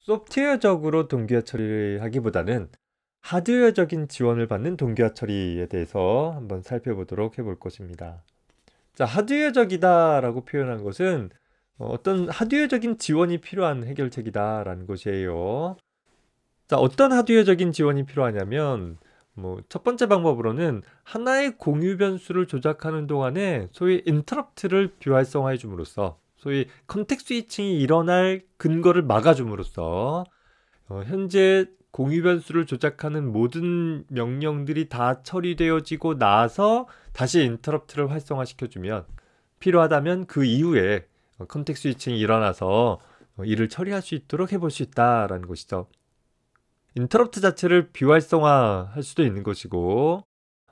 소프트웨어적으로 동기화 처리하기보다는 하드웨어적인 지원을 받는 동기화 처리에 대해서 한번 살펴보도록 해볼 것입니다. 자, 하드웨어적이다라고 표현한 것은 어떤 하드웨어적인 지원이 필요한 해결책이다라는 것이에요. 자, 어떤 하드웨어적인 지원이 필요하냐면 첫 번째 방법으로는 하나의 공유 변수를 조작하는 동안에 소위 인터럽트를 비활성화해 줌으로써 소위 컨텍스트 스위칭이 일어날 근거를 막아줌으로써 현재 공유 변수를 조작하는 모든 명령들이 다 처리되어지고 나서 다시 인터럽트를 활성화시켜주면 필요하다면 그 이후에 컨텍스트 스위칭이 일어나서 이를 처리할 수 있도록 해볼 수 있다라는 것이죠. 인터럽트 자체를 비활성화할 수도 있는 것이고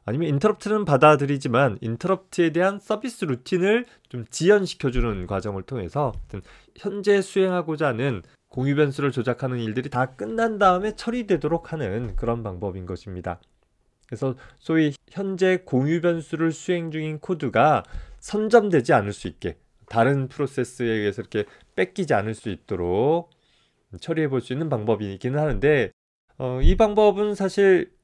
아니면 인터럽트는 받아들이지만 인터럽트에 대한 서비스 루틴을 좀 지연시켜주는 과정을 통해서 현재 수행하고자 하는 공유 변수를 조작하는 일들이 다 끝난 다음에 처리되도록 하는 그런 방법인 것입니다. 그래서 소위 현재 공유 변수를 수행 중인 코드가 선점되지 않을 수 있게 다른 프로세스에 의해서 이렇게 뺏기지 않을 수 있도록 처리해 볼 수 있는 방법이긴 하는데 이 방법은 사실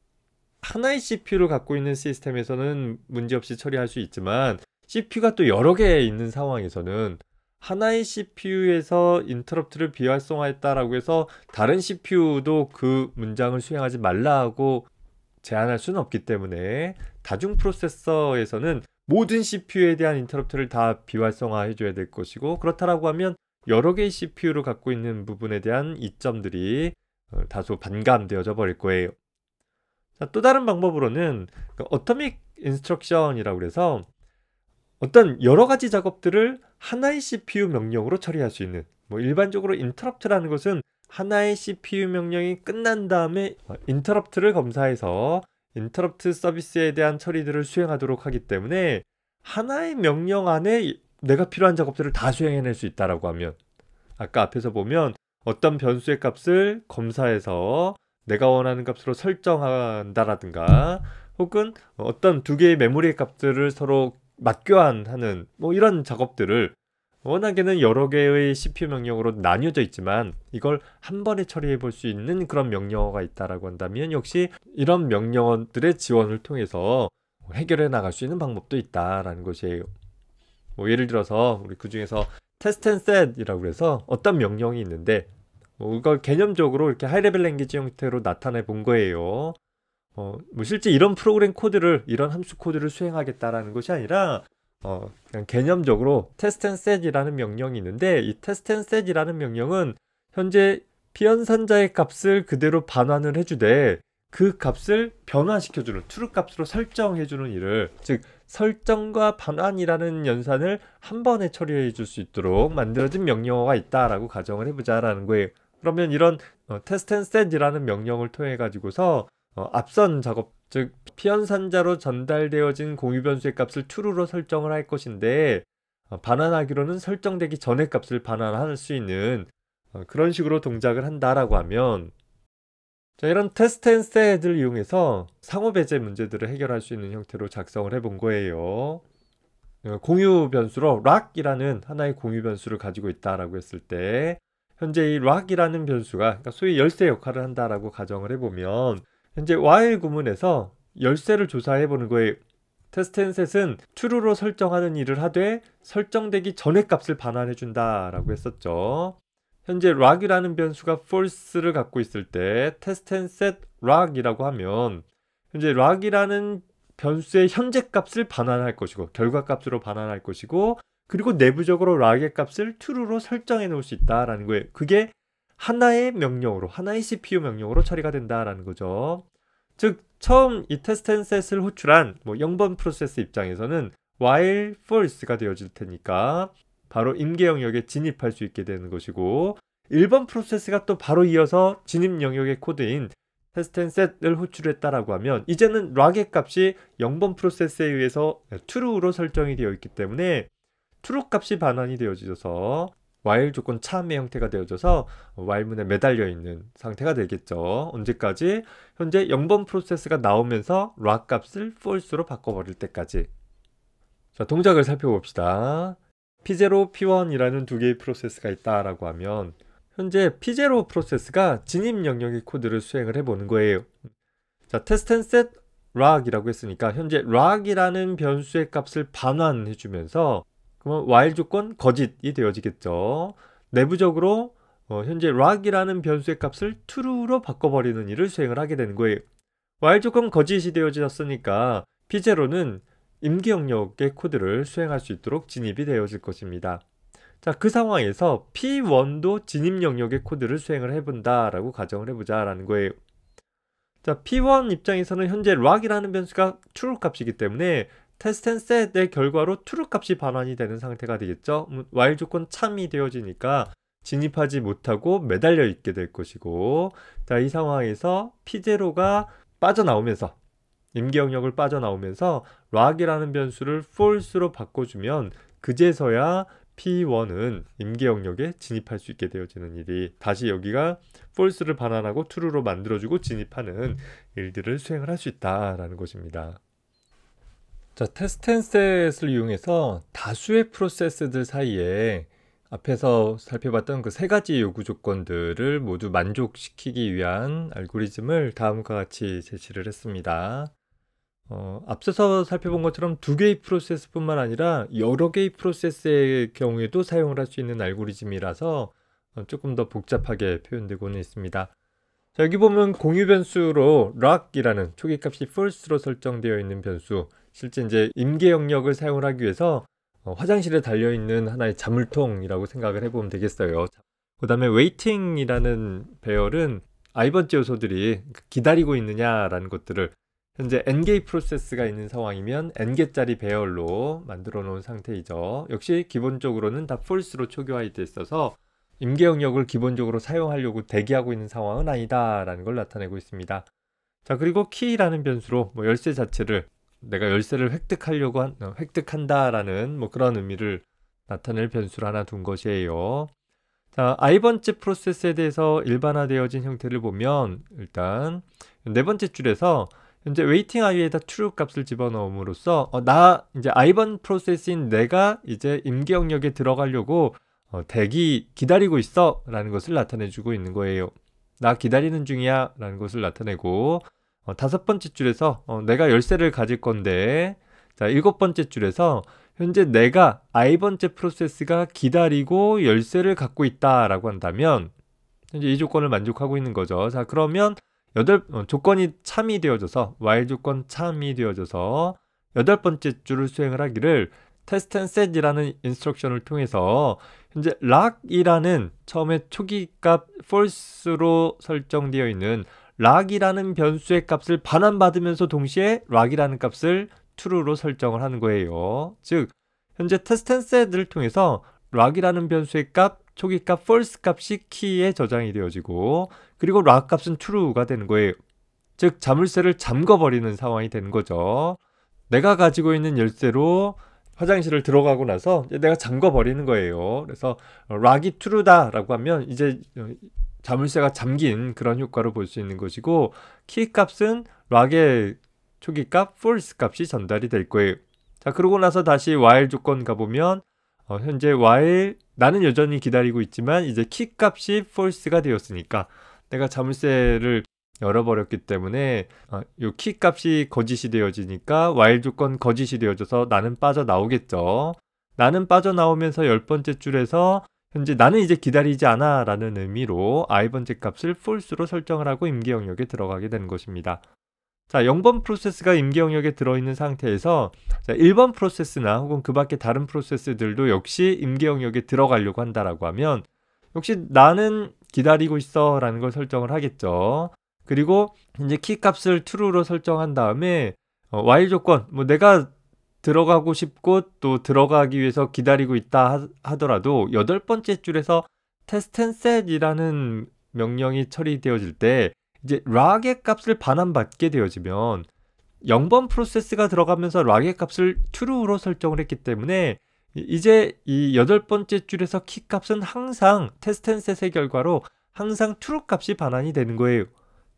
하나의 CPU를 갖고 있는 시스템에서는 문제없이 처리할 수 있지만 CPU가 또 여러 개 있는 상황에서는 하나의 CPU에서 인터럽트를 비활성화했다라고 해서 다른 CPU도 그 문장을 수행하지 말라고 제한할 수는 없기 때문에 다중 프로세서에서는 모든 CPU에 대한 인터럽트를 다 비활성화해 줘야 될 것이고 그렇다라고 하면 여러 개의 CPU를 갖고 있는 부분에 대한 이점들이 다소 반감되어져 버릴 거예요. 자, 또 다른 방법으로는 어토믹 인스트럭션이라고 그래서 어떤 여러 가지 작업들을 하나의 CPU 명령으로 처리할 수 있는 일반적으로 인터럽트라는 것은 하나의 CPU 명령이 끝난 다음에 인터럽트를 검사해서 인터럽트 서비스에 대한 처리들을 수행하도록 하기 때문에 하나의 명령 안에 내가 필요한 작업들을 다 수행해낼 수 있다라고 하면 아까 앞에서 보면 어떤 변수의 값을 검사해서 내가 원하는 값으로 설정한다라든가 혹은 어떤 두 개의 메모리 값들을 서로 맞교환하는 이런 작업들을 워낙에는 여러 개의 CPU 명령으로 나뉘어져 있지만 이걸 한 번에 처리해 볼 수 있는 그런 명령어가 있다라고 한다면 역시 이런 명령어들의 지원을 통해서 해결해 나갈 수 있는 방법도 있다라는 것이에요. 예를 들어서 우리 그 중에서 test and set이라고 해서 어떤 명령이 있는데 이걸 개념적으로 이렇게 하이레벨 랭귀지 형태로 나타내 본 거예요. 실제 이런 프로그램 코드를 이런 함수 코드를 수행하겠다라는 것이 아니라 그냥 개념적으로 test and set이라는 명령이 있는데 이 test and set이라는 명령은 현재 피연산자의 값을 그대로 반환을 해주되 그 값을 변화시켜주는 true 값으로 설정해주는 일을 즉 설정과 반환이라는 연산을 한 번에 처리해 줄 수 있도록 만들어진 명령어가 있다라고 가정을 해보자라는 거예요. 그러면 이런 test and set이라는 명령을 통해 가지고서 앞선 작업 즉 피연산자로 전달되어진 공유 변수의 값을 true로 설정을 할 것인데 반환하기로는 설정되기 전의 값을 반환할 수 있는 그런 식으로 동작을 한다라고 하면 자, 이런 테스트 앤 셋을 이용해서 상호 배제 문제들을 해결할 수 있는 형태로 작성을 해본 거예요. 공유 변수로 락이라는 하나의 공유 변수를 가지고 있다라고 했을 때 현재 이 락이라는 변수가 그러니까 소위 열쇠 역할을 한다라고 가정을 해보면 현재 while 구문에서 열쇠를 조사해 보는 거예요. 테스트 앤 셋은 true로 설정하는 일을 하되 설정되기 전의 값을 반환해 준다라고 했었죠. 현재 락이라는 변수가 false를 갖고 있을 때 test and set 락이라고 하면 현재 락이라는 변수의 현재 값을 반환할 것이고 결과 값으로 반환할 것이고 그리고 내부적으로 락의 값을 true로 설정해 놓을 수 있다라는 거예요. 그게 하나의 명령으로 하나의 CPU 명령으로 처리가 된다라는 거죠. 즉 처음 이 test and set을 호출한 0번 프로세스 입장에서는 while false가 되어질 테니까 바로 임계 영역에 진입할 수 있게 되는 것이고 1번 프로세스가 또 바로 이어서 진입 영역의 코드인 test and set을 호출했다라고 하면 이제는 락의 값이 0번 프로세스에 의해서 true로 설정이 되어 있기 때문에 true 값이 반환이 되어져서 while 조건 차함의 형태가 되어져서 while문에 매달려 있는 상태가 되겠죠. 언제까지? 현재 0번 프로세스가 나오면서 락 값을 false로 바꿔버릴 때까지. 자, 동작을 살펴봅시다. P0, P1이라는 두 개의 프로세스가 있다라고 하면 현재 P0 프로세스가 진입 영역의 코드를 수행을 해보는 거예요. 자, test and set lock이라고 했으니까 현재 lock이라는 변수의 값을 반환해주면서 그러면 while 조건 거짓이 되어지겠죠. 내부적으로 현재 lock이라는 변수의 값을 true로 바꿔버리는 일을 수행을 하게 되는 거예요. while 조건 거짓이 되어졌으니까 P0는 임기 영역의 코드를 수행할 수 있도록 진입이 되어질 것입니다. 자, 그 상황에서 P1도 진입 영역의 코드를 수행을 해본다라고 가정을 해보자라는 거예요. 자, P1 입장에서는 현재 lock이라는 변수가 true 값이기 때문에 test and set의 결과로 true 값이 반환이 되는 상태가 되겠죠. while 조건 참이 되어지니까 진입하지 못하고 매달려 있게 될 것이고, 자, 이 상황에서 P0가 빠져나오면서 임기 영역을 빠져나오면서 lock이라는 변수를 false로 바꿔주면 그제서야 P1은 임기 영역에 진입할 수 있게 되어지는 일이 다시 여기가 false를 반환하고 true로 만들어주고 진입하는 일들을 수행을 할 수 있다라는 것입니다. 자, test and set을 이용해서 다수의 프로세스들 사이에 앞에서 살펴봤던 그 세 가지 요구 조건들을 모두 만족시키기 위한 알고리즘을 다음과 같이 제시를 했습니다. 앞서서 살펴본 것처럼 두 개의 프로세스뿐만 아니라 여러 개의 프로세스의 경우에도 사용을 할 수 있는 알고리즘이라서 조금 더 복잡하게 표현되고는 있습니다. 자, 여기 보면 공유 변수로 lock이라는 초기 값이 false로 설정되어 있는 변수, 실제 이제 임계 영역을 사용을 하기 위해서 화장실에 달려있는 하나의 자물통이라고 생각을 해보면 되겠어요. 그 다음에 waiting이라는 배열은 i번째 요소들이 기다리고 있느냐라는 것들을 현재 n개의 프로세스가 있는 상황이면 n개짜리 배열로 만들어 놓은 상태이죠. 역시 기본적으로는 다 false로 초기화되어 있어서 임계 영역을 기본적으로 사용하려고 대기하고 있는 상황은 아니다라는 걸 나타내고 있습니다. 자, 그리고 key라는 변수로 열쇠 자체를 내가 열쇠를 획득한다라는 그런 의미를 나타낼 변수를 하나 둔 것이에요. 자, i번째 프로세스에 대해서 일반화되어진 형태를 보면 일단 네 번째 줄에서 현재 waiting i에다 true 값을 집어넣음으로써 나 이제 i번 프로세스인 내가 이제 임계 영역에 들어가려고 기다리고 있어 라는 것을 나타내주고 있는 거예요. 나 기다리는 중이야 라는 것을 나타내고, 다섯 번째 줄에서 내가 열쇠를 가질 건데, 자, 일곱 번째 줄에서 현재 내가 i번째 프로세스가 기다리고 열쇠를 갖고 있다 라고 한다면 현재 이 조건을 만족하고 있는 거죠. 자, 그러면 조건이 참이 되어져서 while 조건 참이 되어져서 여덟 번째 줄을 수행을 하기를 test and set이라는 인스트럭션을 통해서 현재 lock이라는 처음에 초기값 false로 설정되어 있는 lock이라는 변수의 값을 반환받으면서 동시에 lock이라는 값을 true로 설정을 하는 거예요. 즉 현재 test and set을 통해서 lock이라는 변수의 초기값 false 값이 키에 저장이 되어지고, 그리고 lock 값은 true가 되는 거예요. 즉 자물쇠를 잠궈버리는 상황이 되는 거죠. 내가 가지고 있는 열쇠로 화장실을 들어가고 나서 내가 잠궈버리는 거예요. 그래서 lock이 true다 라고 하면 이제 자물쇠가 잠긴 그런 효과를 볼 수 있는 것이고, 키 값은 lock의 초기값 false 값이 전달이 될 거예요. 자, 그러고 나서 다시 while 조건 가보면 현재 while 나는 여전히 기다리고 있지만 이제 키 값이 false가 되었으니까 내가 자물쇠를 열어버렸기 때문에 이 키 값이 거짓이 되어지니까 while 조건 거짓이 되어져서 나는 빠져나오겠죠. 나는 빠져나오면서 열 번째 줄에서 현재 나는 이제 기다리지 않아 라는 의미로 i번째 값을 false로 설정을 하고 임계 영역에 들어가게 되는 것입니다. 자, 0번 프로세스가 임계 영역에 들어있는 상태에서 1번 프로세스나 혹은 그 밖에 다른 프로세스들도 역시 임계 영역에 들어가려고 한다라고 하면 역시 나는 기다리고 있어 라는 걸 설정을 하겠죠. 그리고 이제 키 값을 true로 설정한 다음에 while 조건, 내가 들어가고 싶고 또 들어가기 위해서 기다리고 있다 하더라도 여덟 번째 줄에서 test and set이라는 명령이 처리되어질 때 이제 lock의 값을 반환받게 되어지면 0번 프로세스가 들어가면서 lock의 값을 true로 설정을 했기 때문에 이제 이 여덟 번째 줄에서 키 값은 항상 test and set의 결과로 항상 true 값이 반환이 되는 거예요.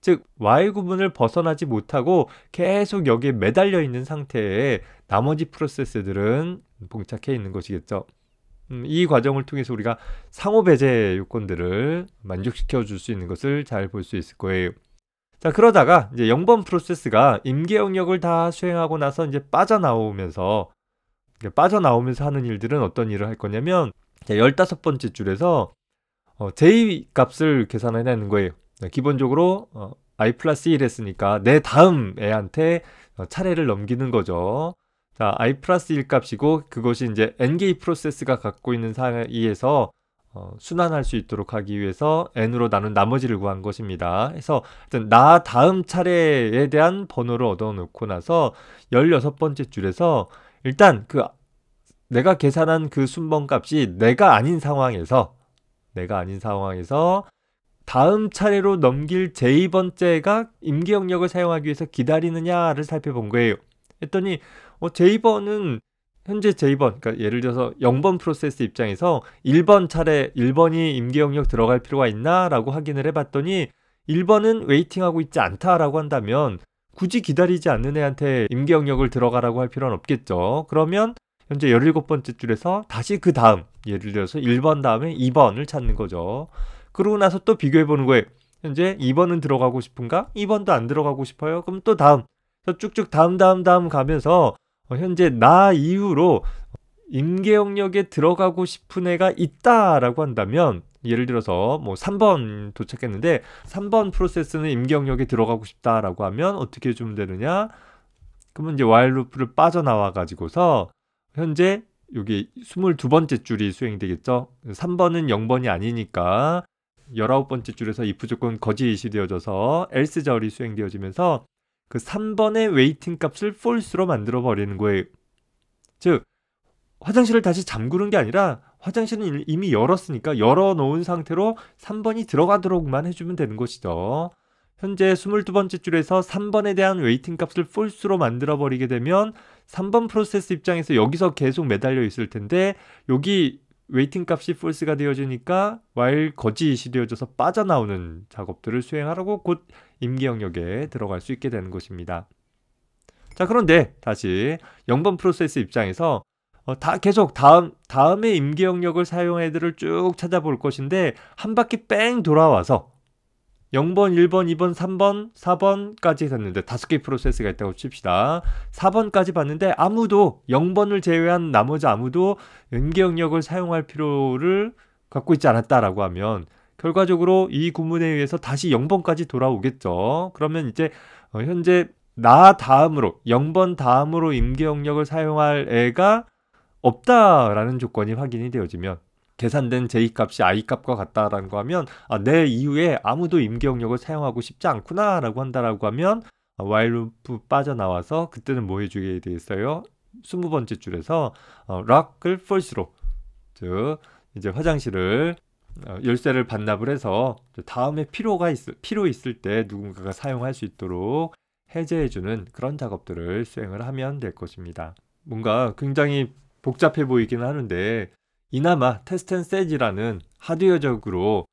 즉 while 구분을 벗어나지 못하고 계속 여기에 매달려 있는 상태에 나머지 프로세스들은 봉착해 있는 것이겠죠. 이 과정을 통해서 우리가 상호 배제 요건들을 만족시켜 줄 수 있는 것을 잘 볼 수 있을 거예요. 자, 그러다가 이제 0번 프로세스가 임계 영역을 다 수행하고 나서 이제 빠져나오면서 하는 일들은 어떤 일을 할 거냐면 15번째 줄에서 j 값을 계산해내는 거예요. 기본적으로 i 플러스 1 했으니까 내 다음 애한테 차례를 넘기는 거죠. 자, i 플러스 1 값이고 그것이 이제 n개의 프로세스가 갖고 있는 사이에서 순환할 수 있도록 하기 위해서 n으로 나눈 나머지를 구한 것입니다. 그래서 나 다음 차례에 대한 번호를 얻어놓고 나서 16번째 줄에서 일단 내가 계산한 그 순번 값이 내가 아닌 상황에서 다음 차례로 넘길 j 번째가 임계 영역을 사용하기 위해서 기다리느냐를 살펴본 거예요. 했더니 J번은 현재 J번, 그러니까 예를 들어서 0번 프로세스 입장에서 1번이 임계 영역 들어갈 필요가 있나? 라고 확인을 해봤더니 1번은 웨이팅하고 있지 않다라고 한다면 굳이 기다리지 않는 애한테 임계 영역을 들어가라고 할 필요는 없겠죠. 그러면 현재 17번째 줄에서 다시 그 다음, 예를 들어서 1번 다음에 2번을 찾는 거죠. 그러고 나서 또 비교해보는 거예요. 현재 2번은 들어가고 싶은가? 2번도 안 들어가고 싶어요? 그럼 또 다음. 쭉쭉 다음 가면서 현재 나 이후로 임계 영역에 들어가고 싶은 애가 있다라고 한다면 예를 들어서 뭐 3번 도착했는데 3번 프로세스는 임계 영역에 들어가고 싶다라고 하면 어떻게 해주면 되느냐? 그러면 이제 while 루프를 빠져나와 가지고서 현재 여기 22번째 줄이 수행되겠죠. 3번은 0번이 아니니까 19번째 줄에서 if 조건 거짓이 되어져서 else 절이 수행되어지면서 그 3번의 웨이팅 값을 false로 만들어 버리는 거예요. 즉 화장실을 다시 잠그는 게 아니라 화장실은 이미 열었으니까 열어놓은 상태로 3번이 들어가도록만 해주면 되는 것이죠. 현재 22번째 줄에서 3번에 대한 웨이팅 값을 false로 만들어 버리게 되면 3번 프로세스 입장에서 여기서 계속 매달려 있을 텐데 여기 웨이팅 값이 false가 되어지니까 while 거짓이 되어져서 빠져나오는 작업들을 수행하라고 곧 임계 영역에 들어갈 수 있게 되는 것입니다. 자, 그런데 다시 0번 프로세스 입장에서 계속 다음에 임계 영역을 사용한 애들을 쭉 찾아볼 것인데 한 바퀴 뺑 돌아와서 0번, 1번, 2번, 3번, 4번까지 갔는데 5개의 프로세스가 있다고 칩시다. 4번까지 봤는데 아무도 0번을 제외한 나머지 아무도 임계 영역을 사용할 필요를 갖고 있지 않았다라고 하면 결과적으로 이 구문에 의해서 다시 0번까지 돌아오겠죠. 그러면 이제 현재 나 다음으로 0번 다음으로 임계 영역을 사용할 애가 없다라는 조건이 확인이 되어지면 계산된 J값이 I값과 같다라는 거 하면 내 이후에 아무도 임계 영역을 사용하고 싶지 않구나 라고 한다라고 하면 while 루프 빠져나와서 그때는 뭐 해주게 되겠어요? 20번째 줄에서 lock을 false로, 즉 이제 화장실을 열쇠를 반납을 해서 다음에 필요 있을 때 누군가가 사용할 수 있도록 해제해주는 그런 작업들을 수행을 하면 될 것입니다. 뭔가 굉장히 복잡해 보이긴 하는데 이나마 테스트 앤 셋이라는 하드웨어적으로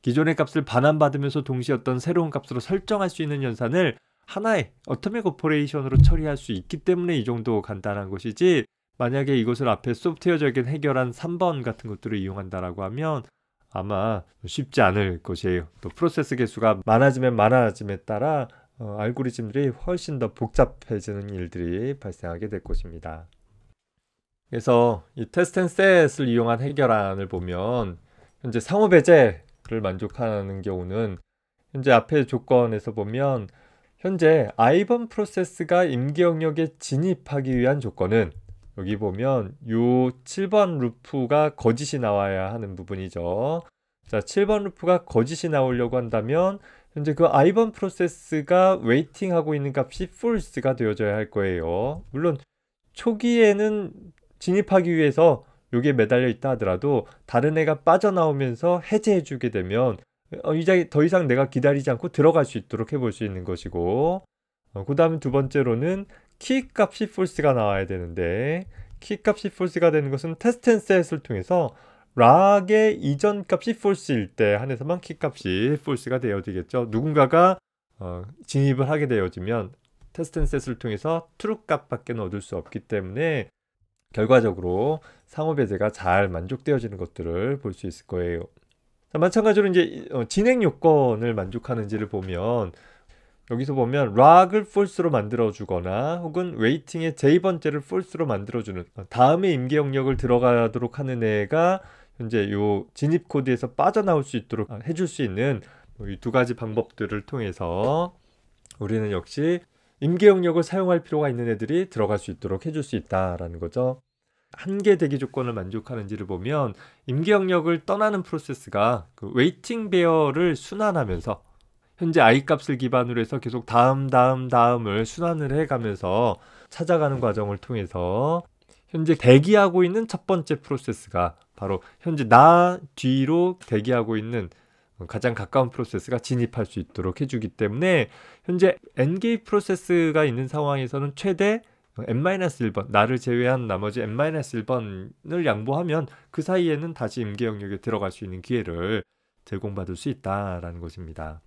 기존의 값을 반환받으면서 동시에 어떤 새로운 값으로 설정할 수 있는 연산을 하나의 어토믹 오퍼레이션으로 처리할 수 있기 때문에 이 정도 간단한 것이지, 만약에 이것을 앞에 소프트웨어적인 해결한 3번 같은 것들을 이용한다라고 하면 아마 쉽지 않을 것이에요. 또 프로세스 개수가 많아지면 많아짐에 따라 알고리즘들이 훨씬 더 복잡해지는 일들이 발생하게 될 것입니다. 그래서 이 테스트 앤 셋을 이용한 해결안을 보면 현재 상호 배제를 만족하는 경우는 현재 앞의 조건에서 보면 현재 I 번 프로세스가 임계 영역에 진입하기 위한 조건은 여기 보면 요 7번 루프가 거짓이 나와야 하는 부분이죠. 자, 7번 루프가 거짓이 나오려고 한다면 현재 그 I 번 프로세스가 웨이팅하고 있는 값이 false가 되어져야 할 거예요. 물론 초기에는 진입하기 위해서 요게 매달려 있다 하더라도 다른 애가 빠져나오면서 해제해 주게 되면 이제 더 이상 내가 기다리지 않고 들어갈 수 있도록 해볼 수 있는 것이고, 그 다음에 두 번째로는 키 값이 false가 나와야 되는데 키 값이 false가 되는 것은 테스트 앤 셋을 통해서 락의 이전 값이 false일 때 한해서만 키 값이 false가 되어지겠죠. 누군가가 진입을 하게 되어지면 테스트 앤 셋을 통해서 true 값밖에 얻을 수 없기 때문에 결과적으로 상호 배제가 잘 만족되어지는 것들을 볼 수 있을 거예요. 자, 마찬가지로 이제 진행 요건을 만족하는지를 보면 여기서 보면 락을 false로 만들어주거나 혹은 웨이팅의 j-번째를 false로 만들어주는 다음에 임계 영역을 들어가도록 하는 애가 현재 요 진입 코드에서 빠져나올 수 있도록 해줄 수 있는 이 두 가지 방법들을 통해서 우리는 역시 임계 영역을 사용할 필요가 있는 애들이 들어갈 수 있도록 해줄 수 있다라는 거죠. 한계 대기 조건을 만족하는지를 보면 임계 영역을 떠나는 프로세스가 그 웨이팅 베어를 순환하면서 현재 i 값을 기반으로 해서 계속 다음을 순환을 해가면서 찾아가는 과정을 통해서 현재 대기하고 있는 첫 번째 프로세스가 바로 현재 나 뒤로 대기하고 있는 가장 가까운 프로세스가 진입할 수 있도록 해주기 때문에 현재 n개의 프로세스가 있는 상황에서는 최대 n-1번, 나를 제외한 나머지 n-1번을 양보하면 그 사이에는 다시 임계 영역에 들어갈 수 있는 기회를 제공받을 수 있다라는 것입니다.